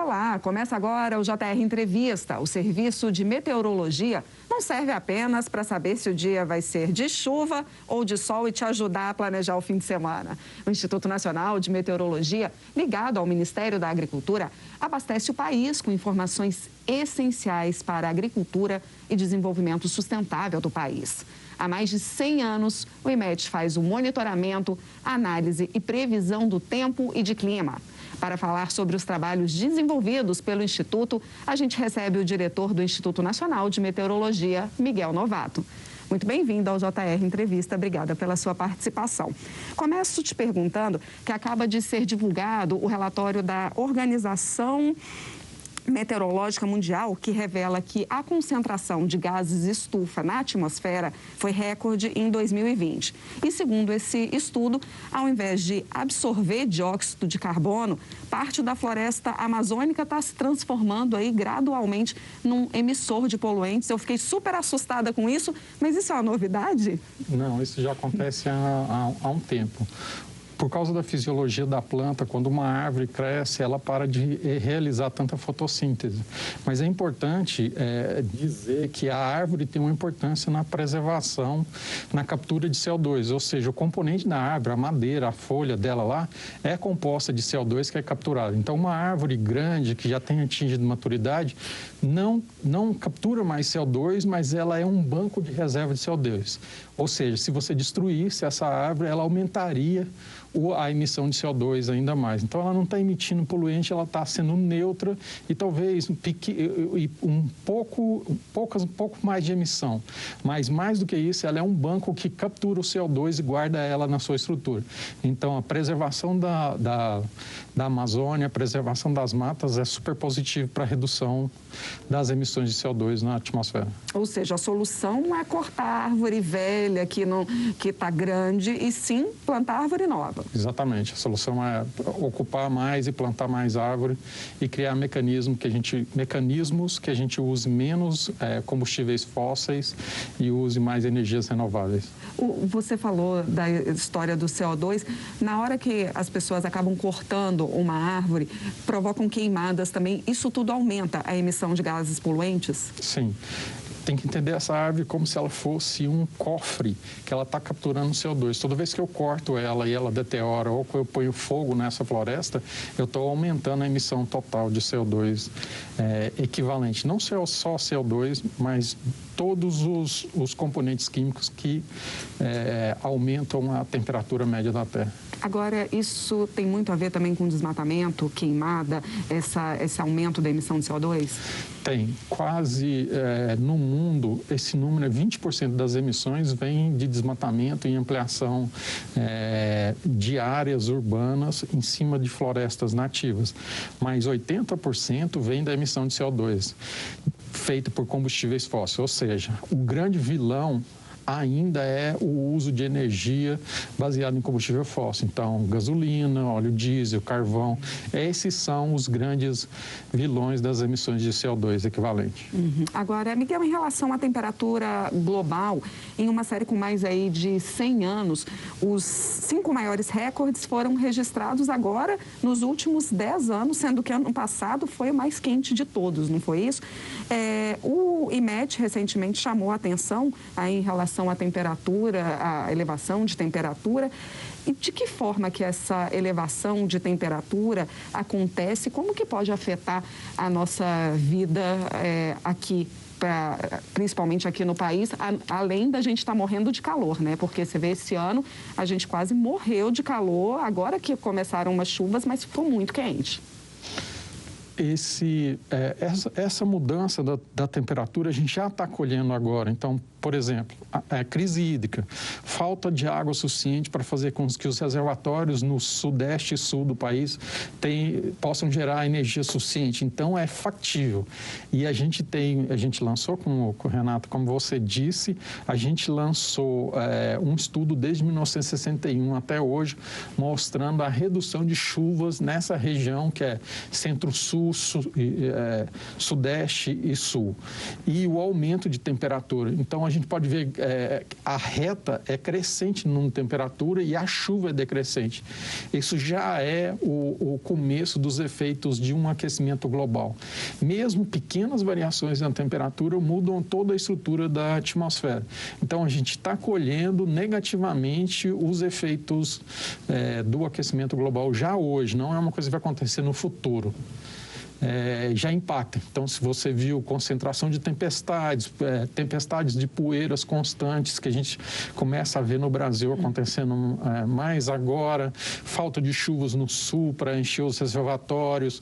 Olá, começa agora o JR Entrevista. O serviço de meteorologia não serve apenas para saber se o dia vai ser de chuva ou de sol e te ajudar a planejar o fim de semana. O Instituto Nacional de Meteorologia, ligado ao Ministério da Agricultura, abastece o país com informações essenciais para a agricultura e desenvolvimento sustentável do país. Há mais de 100 anos, o IMET faz o monitoramento, análise e previsão do tempo e de clima. Para falar sobre os trabalhos desenvolvidos pelo Instituto, a gente recebe o diretor do Instituto Nacional de Meteorologia, Miguel Novato. Muito bem-vindo ao JR Entrevista, obrigada pela sua participação. Começo te perguntando que acaba de ser divulgado o relatório da Organização Meteorológica Mundial, que revela que a concentração de gases estufa na atmosfera foi recorde em 2020. E segundo esse estudo, ao invés de absorver dióxido de carbono, parte da floresta amazônica está se transformando aí gradualmente num emissor de poluentes. Eu fiquei super assustada com isso, mas isso é uma novidade? Não, isso já acontece há um tempo. Por causa da fisiologia da planta, quando uma árvore cresce, ela para de realizar tanta fotossíntese. Mas é importante dizer que a árvore tem uma importância na preservação, na captura de CO2, ou seja, o componente da árvore, a madeira, a folha dela lá, é composta de CO2 que é capturado. Então, uma árvore grande que já tem atingido maturidade não captura mais CO2, mas ela é um banco de reserva de CO2. Ou seja, se você destruísse essa árvore, ela aumentaria a emissão de CO2 ainda mais. Então, ela não está emitindo poluente, ela está sendo neutra e talvez um pouco mais de emissão. Mas, mais do que isso, ela é um banco que captura o CO2 e guarda ela na sua estrutura. Então, a preservação da Amazônia, a preservação das matas é super positivo para a redução das emissões de CO2 na atmosfera. Ou seja, a solução não é cortar a árvore velha que está grande, e sim plantar árvore nova. Exatamente. A solução é ocupar mais e plantar mais árvore e criar mecanismos que a gente use menos combustíveis fósseis e use mais energias renováveis. Você falou da história do CO2. Na hora que as pessoas acabam cortando uma árvore, provocam queimadas também. Isso tudo aumenta a emissão de gases poluentes? Sim. Tem que entender essa árvore como se ela fosse um cofre que ela está capturando CO2. Toda vez que eu corto ela e ela deteriora ou que eu ponho fogo nessa floresta, eu estou aumentando a emissão total de CO2 equivalente. Não só CO2, mas todos os componentes químicos que aumentam a temperatura média da Terra. Agora, isso tem muito a ver também com desmatamento, queimada, esse aumento da emissão de CO2? Tem. Quase no mundo, esse número é 20% das emissões vem de desmatamento e ampliação de áreas urbanas em cima de florestas nativas. Mas 80% vem da emissão de CO2, feita por combustíveis fósseis. Ou seja, o grande vilão ainda é o uso de energia baseada em combustível fóssil. Então, gasolina, óleo diesel, carvão, esses são os grandes vilões das emissões de CO2 equivalente. Agora, Miguel, em relação à temperatura global, em uma série com mais aí de 100 anos, os 5 maiores recordes foram registrados agora nos últimos 10 anos, sendo que ano passado foi o mais quente de todos, não foi isso? O IMET recentemente chamou a atenção aí em relação à temperatura, à elevação de temperatura. E de que forma que essa elevação de temperatura acontece? Como que pode afetar a nossa vida aqui, principalmente aqui no país, além da gente estar morrendo de calor, né? Porque você vê, esse ano a gente quase morreu de calor, agora que começaram umas chuvas, mas ficou muito quente. Essa mudança da temperatura a gente já está colhendo agora. Então, por exemplo, a crise hídrica, falta de água suficiente para fazer com que os reservatórios no sudeste e sul do país possam gerar energia suficiente. Então, é factível. E a gente lançou, como Renato, como você disse, a gente lançou um estudo desde 1961 até hoje, mostrando a redução de chuvas nessa região que é centro-sul, sudeste e sul. E o aumento de temperatura. Então, a gente gente pode ver a reta é crescente numa temperatura e a chuva é decrescente. Isso já é o começo dos efeitos de um aquecimento global. Mesmo pequenas variações na temperatura mudam toda a estrutura da atmosfera. Então, a gente está colhendo negativamente os efeitos do aquecimento global já hoje. Não é uma coisa que vai acontecer no futuro. Já impacta. Então, se você viu concentração de tempestades, tempestades de poeiras constantes que a gente começa a ver no Brasil acontecendo mais agora, falta de chuvas no sul para encher os reservatórios,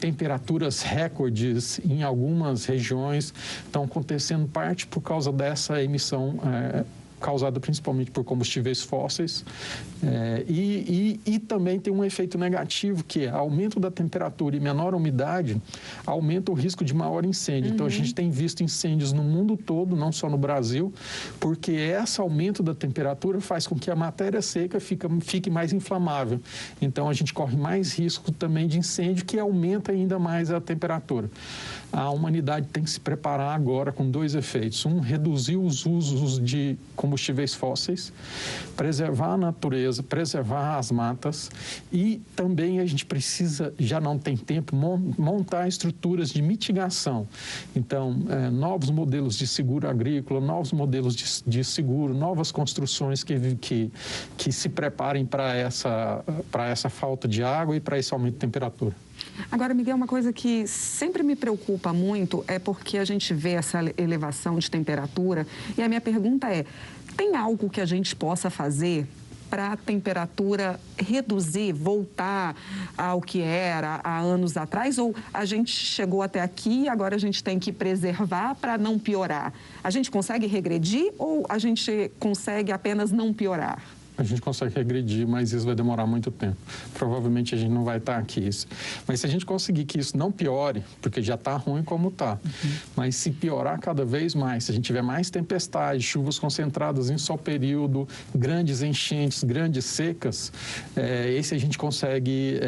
temperaturas recordes em algumas regiões estão acontecendo parte por causa dessa emissão causada principalmente por combustíveis fósseis, e também tem um efeito negativo, que é aumento da temperatura e menor umidade, aumenta o risco de maior incêndio. Então, a gente tem visto incêndios no mundo todo, não só no Brasil, porque esse aumento da temperatura faz com que a matéria seca fique mais inflamável. Então, a gente corre mais risco também de incêndio, que aumenta ainda mais a temperatura. A humanidade tem que se preparar agora com dois efeitos. Um, reduzir os usos de combustíveis fósseis, preservar a natureza, preservar as matas, e também a gente precisa, já não tem tempo, montar estruturas de mitigação. Então, novos modelos de seguro agrícola, novos modelos de seguro, novas construções que se preparem para essa falta de água e para esse aumento de temperatura. Agora, Miguel, uma coisa que sempre me preocupa muito é porque a gente vê essa elevação de temperatura, e a minha pergunta é: tem algo que a gente possa fazer para a temperatura reduzir, voltar ao que era há anos atrás? Ou a gente chegou até aqui e agora a gente tem que preservar para não piorar? A gente consegue regredir ou a gente consegue apenas não piorar? A gente consegue regredir, mas isso vai demorar muito tempo. Provavelmente a gente não vai estar aqui. Mas se a gente conseguir que isso não piore, porque já está ruim como está, mas se piorar cada vez mais, se a gente tiver mais tempestades, chuvas concentradas em só período, grandes enchentes, grandes secas, esse a gente consegue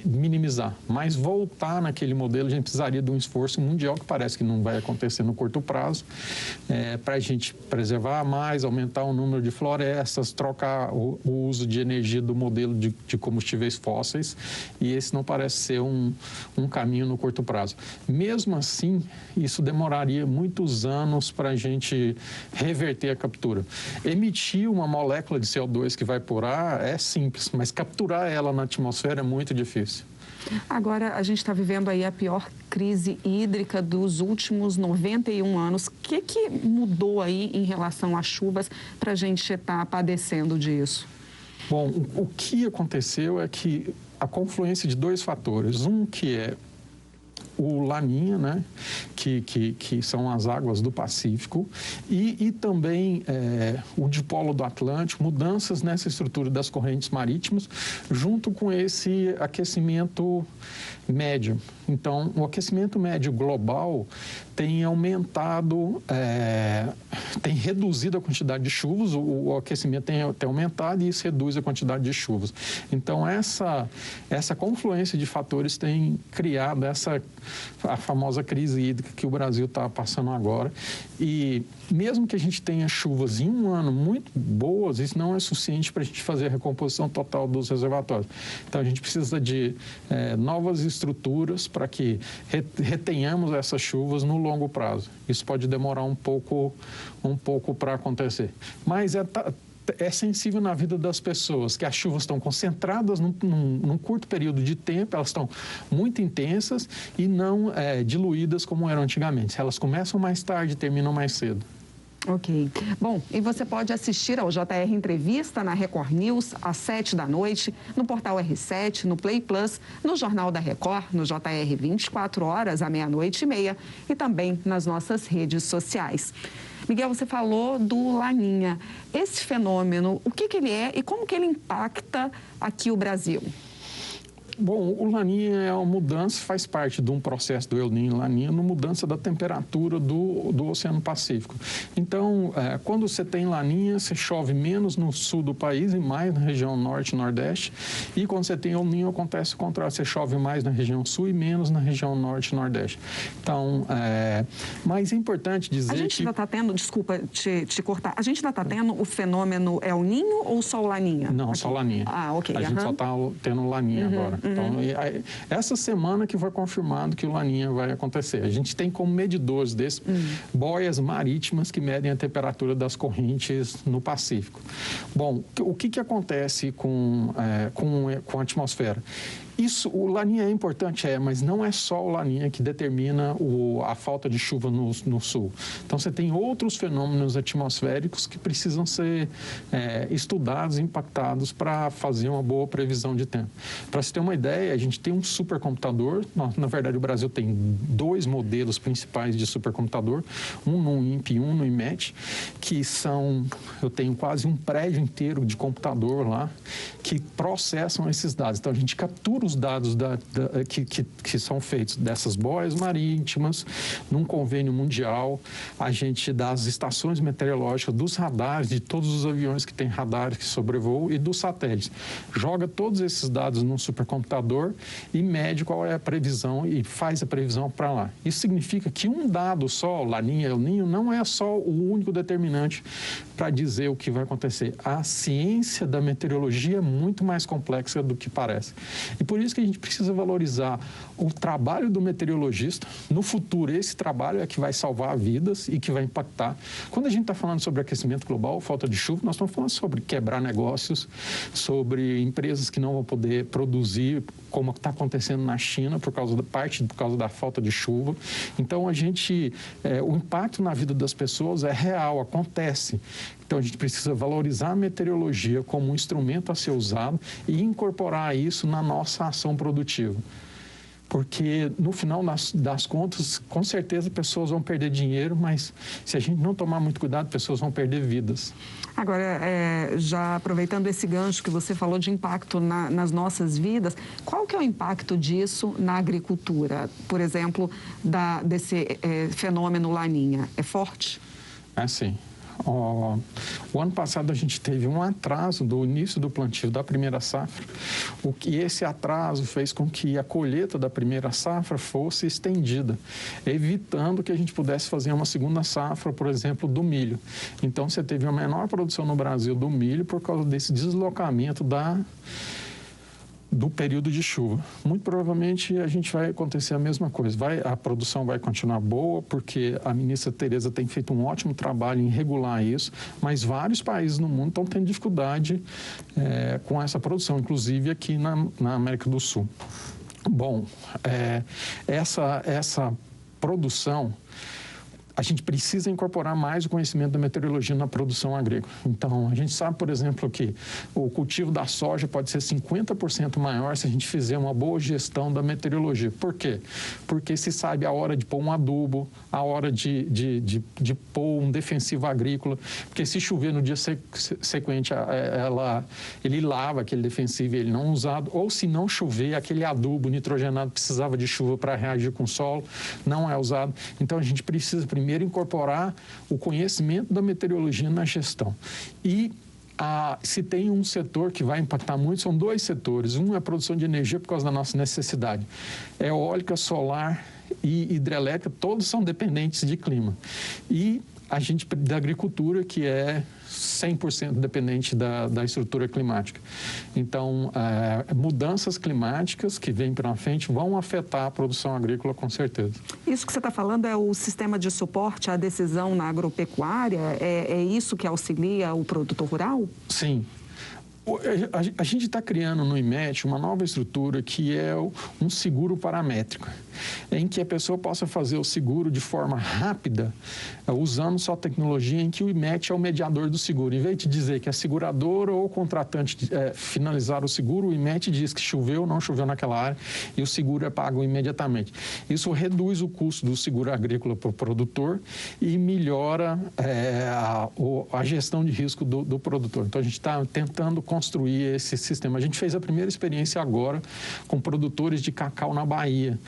minimizar. Mas voltar naquele modelo, a gente precisaria de um esforço mundial, que parece que não vai acontecer no curto prazo, para a gente preservar mais, aumentar o número de florestas, trocar o uso de energia do modelo de combustíveis fósseis, e esse não parece ser um caminho no curto prazo. Mesmo assim, isso demoraria muitos anos para a gente reverter a captura. Emitir uma molécula de CO2 que vai por ar é simples, mas capturar ela na atmosfera é muito difícil. Agora, a gente está vivendo aí a pior crise hídrica dos últimos 91 anos. O que mudou aí em relação às chuvas para a gente estar padecendo disso? Bom, o que aconteceu é que a confluência de dois fatores. Um que é o Laninha, né, que são as águas do Pacífico, e também o dipolo do Atlântico, mudanças nessa estrutura das correntes marítimas, junto com esse aquecimento médio. Então, o aquecimento médio global tem aumentado, tem reduzido a quantidade de chuvas, o aquecimento tem aumentado e isso reduz a quantidade de chuvas. Então, essa confluência de fatores tem criado a famosa crise hídrica que o Brasil está passando agora. E mesmo que a gente tenha chuvas em um ano muito boas, isso não é suficiente para a gente fazer a recomposição total dos reservatórios. Então, a gente precisa de novas estruturas para que retenhamos essas chuvas no longo prazo. Isso pode demorar um pouco para acontecer. Mas é sensível na vida das pessoas, que as chuvas estão concentradas num curto período de tempo, elas estão muito intensas e não diluídas como eram antigamente. Elas começam mais tarde e terminam mais cedo. Ok. Bom, e você pode assistir ao JR Entrevista na Record News às 19h, no portal R7, no Play Plus, no Jornal da Record, no JR 24 horas à 00h30 e também nas nossas redes sociais. Miguel, você falou do Laninha. Esse fenômeno, o que ele é e como que ele impacta aqui o Brasil? Bom, o Laninha é uma mudança, faz parte de um processo do El Niño e Laninha, na mudança da temperatura do Oceano Pacífico. Então, quando você tem Laninha, você chove menos no sul do país e mais na região norte e nordeste. E quando você tem El Niño, acontece o contrário, você chove mais na região sul e menos na região norte e nordeste. Então, mas é importante dizer que... A gente ainda está tendo, desculpa te cortar, a gente ainda está tendo o fenômeno El Niño ou só o Laninha? Não, aqui? só Laninha. Ah, ok. A gente só está tendo Laninha agora. Então, essa semana que foi confirmado que o Laninha vai acontecer. A gente tem como medidores desses boias marítimas que medem a temperatura das correntes no Pacífico. Bom, o que acontece com a atmosfera? O Laninha é importante, mas não é só o Laninha que determina a falta de chuva no sul. Então, você tem outros fenômenos atmosféricos que precisam ser estudados, impactados para fazer uma boa previsão de tempo. Para se ter uma ideia, a gente tem um supercomputador, na verdade o Brasil tem 2 modelos principais de supercomputador, um no INPE e um no IMET, eu tenho quase um prédio inteiro de computador lá, que processam esses dados. Então, a gente captura os dados que são feitos dessas boias marítimas, num convênio mundial, a gente das estações meteorológicas, dos radares, de todos os aviões que têm radares que sobrevoam e dos satélites. Joga todos esses dados num supercomputador e mede qual é a previsão e faz a previsão para lá. Isso significa que um dado só, Laninha, El Niño, não é só o único determinante para dizer o que vai acontecer. A ciência da meteorologia é muito mais complexa do que parece. E por isso que a gente precisa valorizar o trabalho do meteorologista. No futuro, esse trabalho é que vai salvar vidas e que vai impactar. Quando a gente está falando sobre aquecimento global, falta de chuva, nós estamos falando sobre quebrar negócios, sobre empresas que não vão poder produzir, como está acontecendo na China, por causa da falta de chuva. Então, o impacto na vida das pessoas é real, acontece. Então, a gente precisa valorizar a meteorologia como um instrumento a ser usado e incorporar isso na nossa ação produtiva. Porque, no final das contas, com certeza, pessoas vão perder dinheiro, mas se a gente não tomar muito cuidado, pessoas vão perder vidas. Agora, já aproveitando esse gancho que você falou de impacto nas nossas vidas, qual que é o impacto disso na agricultura? Por exemplo, desse fenômeno Laninha? É forte? É sim. O ano passado a gente teve um atraso do início do plantio da primeira safra, esse atraso fez com que a colheita da primeira safra fosse estendida, evitando que a gente pudesse fazer uma segunda safra, por exemplo, do milho. Então, você teve uma menor produção no Brasil do milho por causa desse deslocamento do período de chuva. Muito provavelmente a gente vai acontecer a mesma coisa. A produção vai continuar boa, porque a ministra Tereza tem feito um ótimo trabalho em regular isso, mas vários países no mundo estão tendo dificuldade com essa produção, inclusive aqui na América do Sul. Bom, essa produção, a gente precisa incorporar mais o conhecimento da meteorologia na produção agrícola. Então, a gente sabe, por exemplo, que o cultivo da soja pode ser 50% maior se a gente fizer uma boa gestão da meteorologia. Por quê? Porque se sabe a hora de pôr um adubo, a hora de pôr um defensivo agrícola, porque se chover no dia sequente, ele lava aquele defensivo e ele não é usado, ou se não chover, aquele adubo nitrogenado precisava de chuva para reagir com o solo, não é usado. Então, a gente precisa primeiro incorporar o conhecimento da meteorologia na gestão. E se tem um setor que vai impactar muito, são 2 setores. Um é a produção de energia por causa da nossa necessidade. Eólica, solar e hidrelétrica, todos são dependentes de clima. E a gente da agricultura, que é 100% dependente da estrutura climática. Então, mudanças climáticas que vêm pela frente vão afetar a produção agrícola, com certeza. Isso que você está falando é o sistema de suporte à decisão na agropecuária? É isso que auxilia o produtor rural? Sim. A gente está criando no IMET uma nova estrutura que é um seguro paramétrico. em que a pessoa possa fazer o seguro de forma rápida, usando só tecnologia em que o IMET é o mediador do seguro. Em vez de dizer que a seguradora ou o contratante finalizar o seguro, o IMET diz que choveu ou não choveu naquela área e o seguro é pago imediatamente. Isso reduz o custo do seguro agrícola para o produtor e melhora a gestão de risco do produtor. Então, a gente está tentando construir esse sistema. A gente fez a primeira experiência agora com produtores de cacau na Bahia,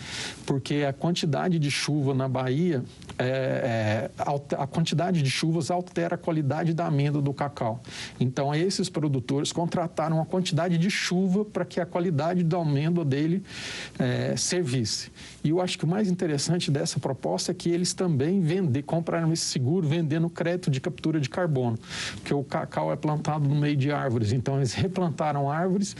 porque a quantidade de chuva na Bahia, a quantidade de chuvas altera a qualidade da amêndoa do cacau. Então, esses produtores contrataram a quantidade de chuva para que a qualidade da amêndoa dele servisse. E eu acho que o mais interessante dessa proposta é que eles também compraram esse seguro vendendo crédito de captura de carbono, porque o cacau é plantado no meio de árvores. Então, eles replantaram árvores,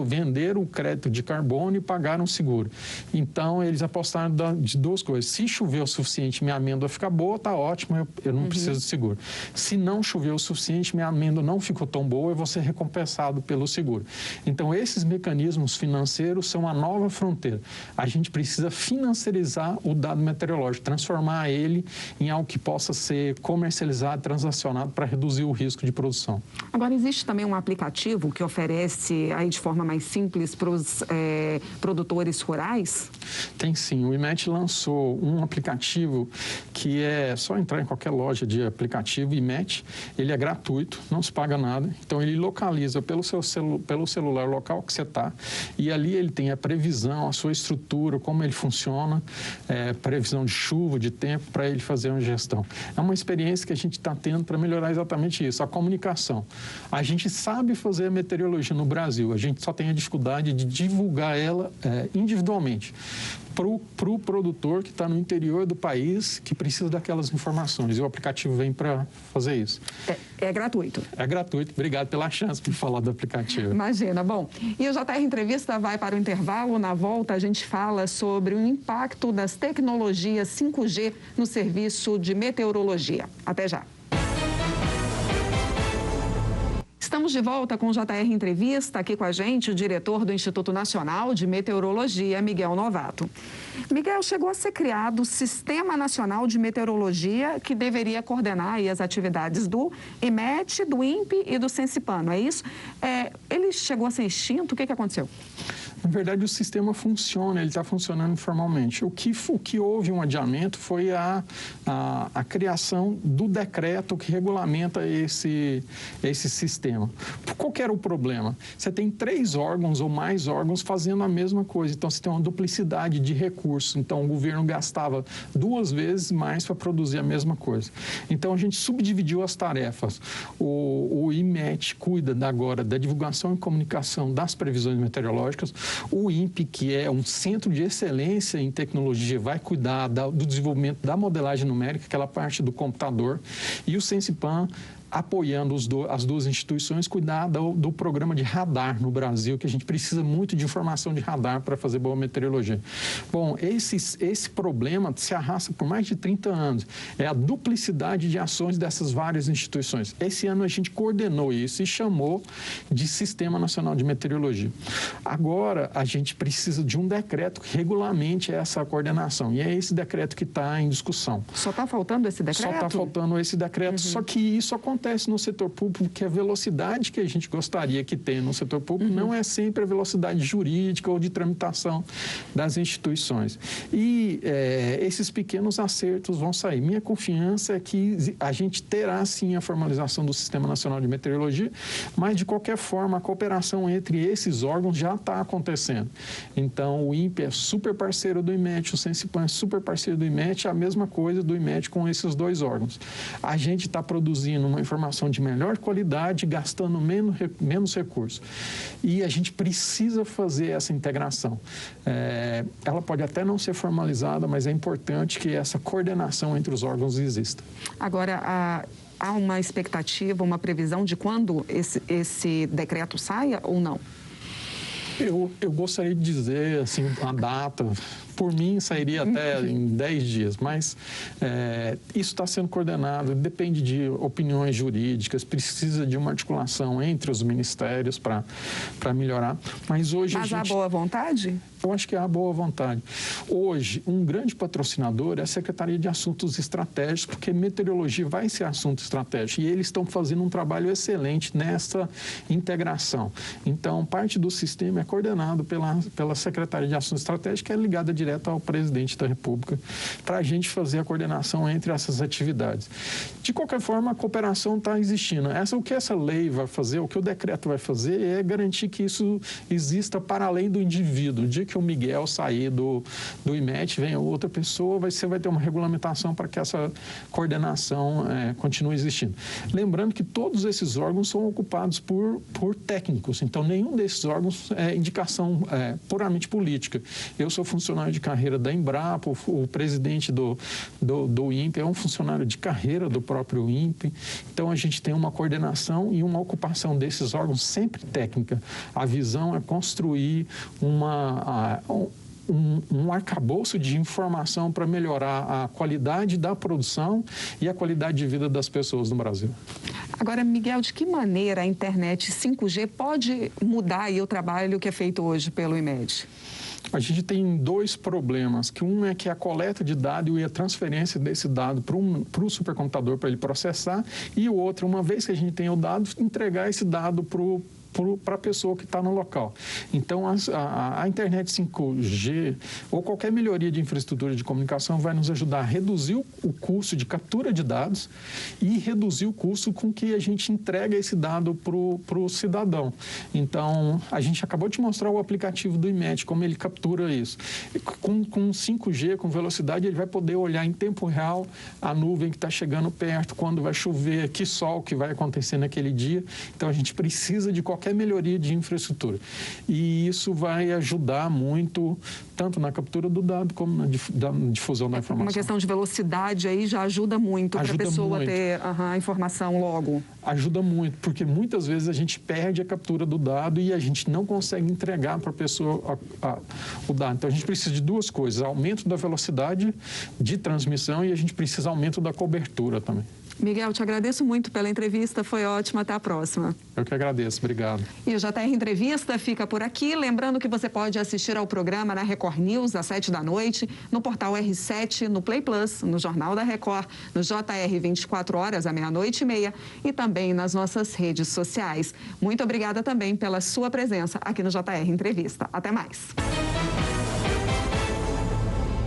venderam o crédito de carbono e pagaram o seguro. Então, eles apostaram de duas coisas. Se chover o suficiente, minha amêndoa fica boa, está ótimo, eu não preciso de seguro. Se não chover o suficiente, minha amêndoa não ficou tão boa, eu vou ser recompensado pelo seguro. Então, esses mecanismos financeiros são a nova fronteira. A gente precisa financiarizar o dado meteorológico, transformar ele em algo que possa ser comercializado, transacionado para reduzir o risco de produção. Agora, existe também um aplicativo que oferece aí de forma mais simples para os produtores rurais? Tem sim. O IMET lançou um aplicativo que é só entrar em qualquer loja de aplicativo IMET. Ele é gratuito, não se paga nada. Então, ele localiza pelo celular o local que você está e ali ele tem a previsão, a sua estrutura, como ele funciona, previsão de chuva, de tempo, para ele fazer uma gestão. É uma experiência que a gente está tendo para melhorar exatamente isso, a comunicação. A gente sabe fazer a meteorologia no Brasil, a gente só tem a dificuldade de divulgar ela individualmente para o produtor que está no interior do país, que precisa daquelas informações. E o aplicativo vem para fazer isso. É gratuito? É gratuito. Obrigado pela chance de falar do aplicativo. Imagina. Bom, e o JR Entrevista vai para o intervalo. Na volta, a gente fala sobre o impacto das tecnologias 5G no serviço de meteorologia. Até já. Estamos de volta com o JR Entrevista. Aqui com a gente o diretor do Instituto Nacional de Meteorologia, Miguel Novato. Miguel, chegou a ser criado o Sistema Nacional de Meteorologia, que deveria coordenar aí as atividades do IMET, do INPE e do Sensipan, não é isso? Ele chegou a ser extinto? O que aconteceu? Na verdade, o sistema funciona, ele está funcionando informalmente. O que houve um adiamento foi a criação do decreto que regulamenta esse sistema. Qual que era o problema? Você tem 3 órgãos ou mais órgãos fazendo a mesma coisa, então você tem uma duplicidade de recursos. Então, o governo gastava 2 vezes mais para produzir a mesma coisa. Então, a gente subdividiu as tarefas. O IMET cuida agora da divulgação e comunicação das previsões meteorológicas. O INPE, que é um centro de excelência em tecnologia, vai cuidar do desenvolvimento da modelagem numérica, aquela parte do computador, e o Sensipan, apoiando as duas instituições, cuidar do programa de radar no Brasil, que a gente precisa muito de informação de radar para fazer boa meteorologia. Bom, esse problema se arrasta por mais de 30 anos. É a duplicidade de ações dessas várias instituições. Esse ano a gente coordenou isso e chamou de Sistema Nacional de Meteorologia. Agora, a gente precisa de um decreto que regulamente essa coordenação. E é esse decreto que está em discussão. Só está faltando esse decreto? Só está faltando esse decreto, só que isso acontece no setor público, que a velocidade que a gente gostaria que tenha no setor público não é sempre a velocidade jurídica ou de tramitação das instituições. E esses pequenos acertos vão sair. Minha confiança é que a gente terá, sim, a formalização do Sistema Nacional de Meteorologia, mas, de qualquer forma, a cooperação entre esses órgãos já está acontecendo. Então, o INPE é super parceiro do IMET, o Sensipan é super parceiro do IMET, a mesma coisa do IMET com esses 2 órgãos. A gente está produzindo uma informação de melhor qualidade, gastando menos recursos. E a gente precisa fazer essa integração. Ela pode até não ser formalizada, mas é importante que essa coordenação entre os órgãos exista. Agora, há uma expectativa, uma previsão de quando esse decreto saia ou não? Eu gostaria de dizer, assim, a data. Por mim, sairia até em 10 dias, mas isso está sendo coordenado, depende de opiniões jurídicas, precisa de uma articulação entre os ministérios para melhorar. Mas hoje há boa vontade? Eu acho que há boa vontade. Hoje, um grande patrocinador é a Secretaria de Assuntos Estratégicos, porque meteorologia vai ser assunto estratégico, e eles estão fazendo um trabalho excelente nessa integração. Então, parte do sistema é coordenado pela Secretaria de Assuntos Estratégicos, que é ligada direto ao presidente da República, para a gente fazer a coordenação entre essas atividades. De qualquer forma, a cooperação está existindo. O que essa lei vai fazer, o que o decreto vai fazer é garantir que isso exista para além do indivíduo. O dia que o Miguel sair do IMET, vem outra pessoa, você vai ter uma regulamentação para que essa coordenação continue existindo. Lembrando que todos esses órgãos são ocupados por técnicos, então nenhum desses órgãos é indicação puramente política. Eu sou funcionário de carreira da Embrapa, o presidente do INPE é um funcionário de carreira do próprio INPE, então a gente tem uma coordenação e uma ocupação desses órgãos sempre técnica. A visão é construir um arcabouço de informação para melhorar a qualidade da produção e a qualidade de vida das pessoas no Brasil. Agora, Miguel, de que maneira a internet 5G pode mudar aí o trabalho que é feito hoje pelo IMED? A gente tem dois problemas, que um é que a coleta de dado e a transferência desse dado para o supercomputador para ele processar, e o outro, uma vez que a gente tem o dado, entregar esse dado para a pessoa que está no local. Então, a internet 5G ou qualquer melhoria de infraestrutura de comunicação vai nos ajudar a reduzir o custo de captura de dados e reduzir o custo com que a gente entrega esse dado para o cidadão. Então, a gente acabou de mostrar o aplicativo do IMET, como ele captura isso. Com 5G, com velocidade, ele vai poder olhar em tempo real a nuvem que está chegando perto, quando vai chover, que sol que vai acontecer naquele dia. Então, a gente precisa de qualquer melhoria de infraestrutura. E isso vai ajudar muito, tanto na captura do dado, como na difusão da informação. Uma questão de velocidade aí já ajuda muito para a pessoa ter a informação logo. Ajuda muito, porque muitas vezes a gente perde a captura do dado e a gente não consegue entregar para a pessoa o dado. Então, a gente precisa de duas coisas, aumento da velocidade de transmissão e a gente precisa aumento da cobertura também. Miguel, te agradeço muito pela entrevista, foi ótimo, até a próxima. Eu que agradeço, obrigado. E o JR Entrevista fica por aqui, lembrando que você pode assistir ao programa na Record News às 7h, no portal R7, no Play Plus, no Jornal da Record, no JR 24 horas, à 00h30 e também nas nossas redes sociais. Muito obrigada também pela sua presença aqui no JR Entrevista. Até mais.